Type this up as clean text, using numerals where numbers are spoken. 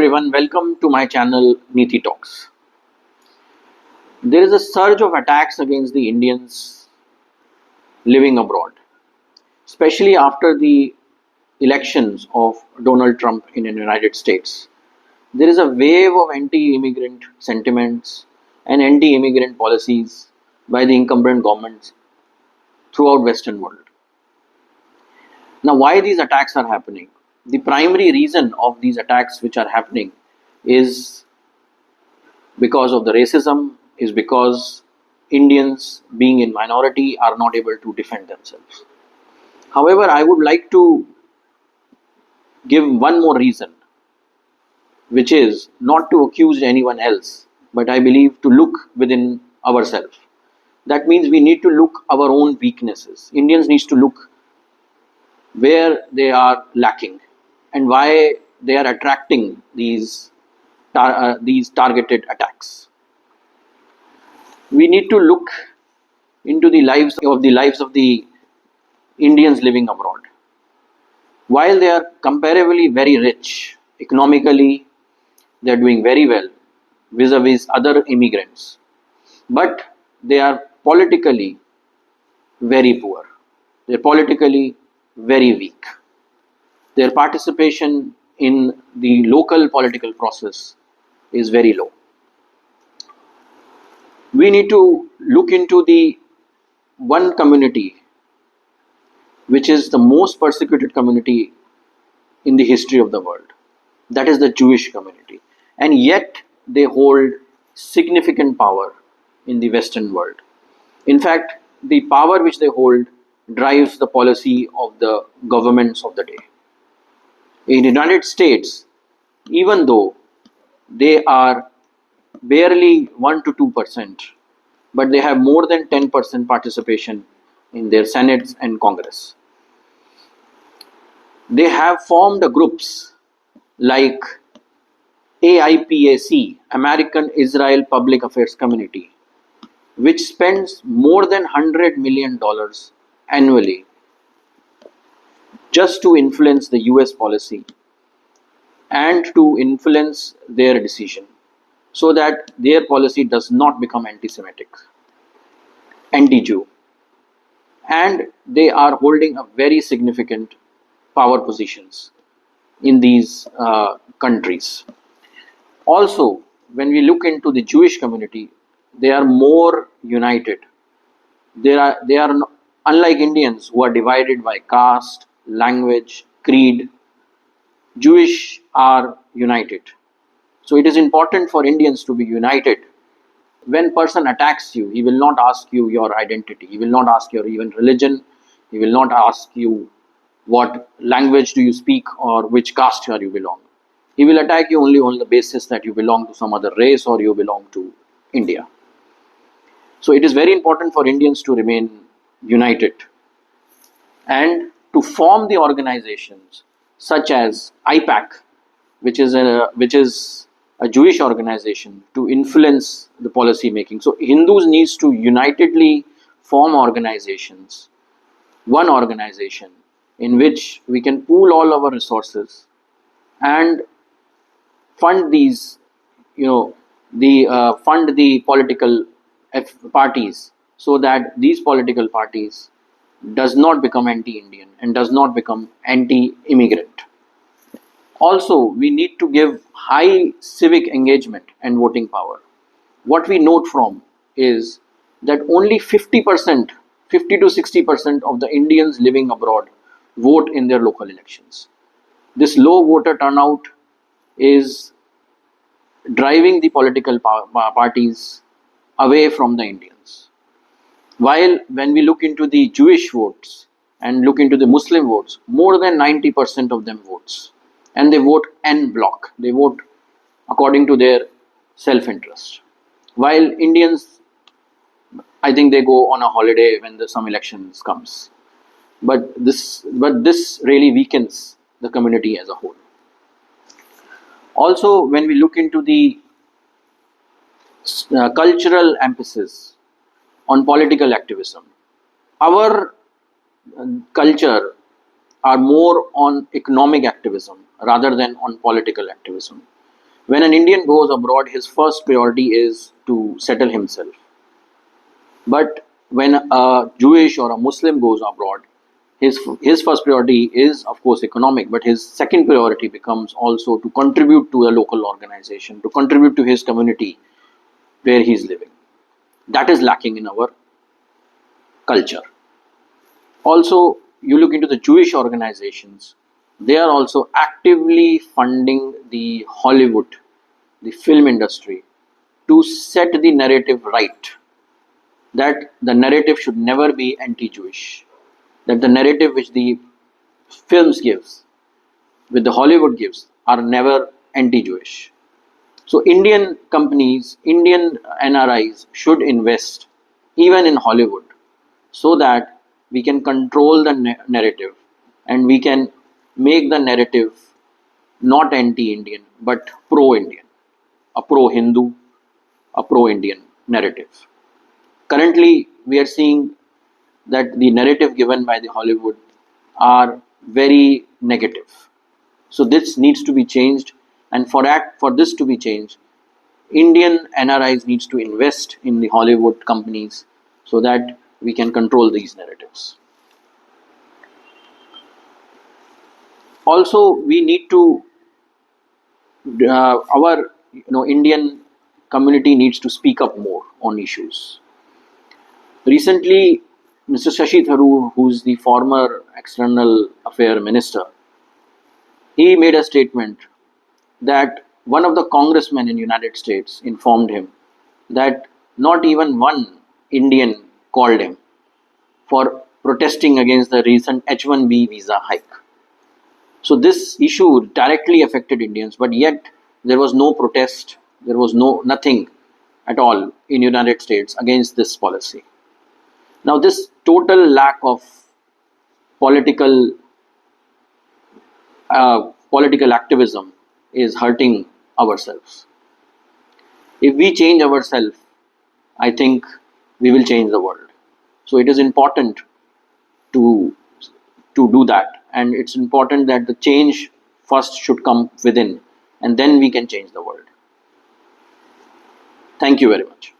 everyone, welcome to my channel Niti Talks. There is a surge of attacks against the Indians living abroad, especially after the elections of Donald Trump in the United States. There is a wave of anti-immigrant sentiments and anti-immigrant policies by the incumbent governments throughout Western world. Now, why these attacks are happening? The primary reason of these attacks which are happening is because of the racism, is because Indians being in minority are not able to defend themselves. However, I would like to give one more reason, which is not to accuse anyone else, but I believe to look within ourselves. That means we need to look our own weaknesses. Indians needs to look where they are lacking and why they are attracting these targeted attacks. We need to look into the lives of the Indians living abroad. While they are comparatively very rich economically, they are doing very well vis-a-vis other immigrants, but they are politically very poor. They are politically very weak. Their participation in the local political process is very low. We need to look into the one community which is the most persecuted community in the history of the world. That is the Jewish community. And yet they hold significant power in the Western world. In fact, the power which they hold drives the policy of the governments of the day. In the United States, even though they are barely 1 to 2%, but they have more than 10% participation in their Senates and Congress. They have formed groups like AIPAC, American Israel Public Affairs Community, which spends more than $100 million annually just to influence the US policy and to influence their decision so that their policy does not become anti-Semitic, anti-Jew. And they are holding a very significant power positions in these countries. Also, when we look into the Jewish community, they are more united. They are unlike Indians who are divided by caste, language, creed. Jewish are united. So it is important for Indians to be united. When person attacks you, he will not ask you your identity. He will not ask your even religion. He will not ask you what language do you speak or which caste are you belong. He will attack you only on the basis that you belong to some other race or you belong to India. So it is very important for Indians to remain united and to form the organizations such as IPAC, which is a Jewish organization, to influence the policy making. So Hindus needs to unitedly form organizations, one organization in which we can pool all our resources and fund these, fund the political parties so that these political parties does not become anti-Indian and does not become anti-immigrant. Also, we need to give high civic engagement and voting power. What we note from is that only 50%, 50 to 60% of the Indians living abroad vote in their local elections. This low voter turnout is driving the political parties away from the Indians. While when we look into the Jewish votes and look into the Muslim votes, more than 90% of them votes. And they vote en bloc. They vote according to their self-interest. While Indians, I think they go on a holiday when some elections comes. But this really weakens the community as a whole. Also, when we look into the cultural emphasis on political activism, our culture are more on economic activism rather than on political activism. When an Indian goes abroad, his first priority is to settle himself. But when a Jewish or a Muslim goes abroad, his first priority is of course economic, but his second priority becomes also to contribute to a local organization, to contribute to his community where he is living. That is lacking in our culture. Also, you look into the Jewish organizations, they are also actively funding the Hollywood, the film industry, to set the narrative right, that the narrative should never be anti-Jewish, that the narrative which the films gives, with the Hollywood gives, are never anti-Jewish. So Indian companies, Indian NRIs should invest even in Hollywood, so that we can control the narrative, and we can make the narrative not anti-Indian but pro-Indian, a pro-Hindu, a pro-Indian narrative. Currently, we are seeing that the narrative given by the Hollywood are very negative. So this needs to be changed, and for this to be changed, Indian NRIs needs to invest in the Hollywood companies so that we can control these narratives. Also, we need to our Indian community needs to speak up more on issues. Recently, Mr. Shashi Tharoor, who is the former External Affair Minister, he made a statement that one of the congressmen in United States informed him that not even one Indian called him for protesting against the recent H-1B visa hike. So this issue directly affected Indians, but yet there was no protest, there was nothing at all in United States against this policy. Now this total lack of political political activism is hurting ourselves. If we change ourselves, I think we will change the world. So it is important to do that, and it's important that the change first should come within, and then we can change the world. Thank you very much.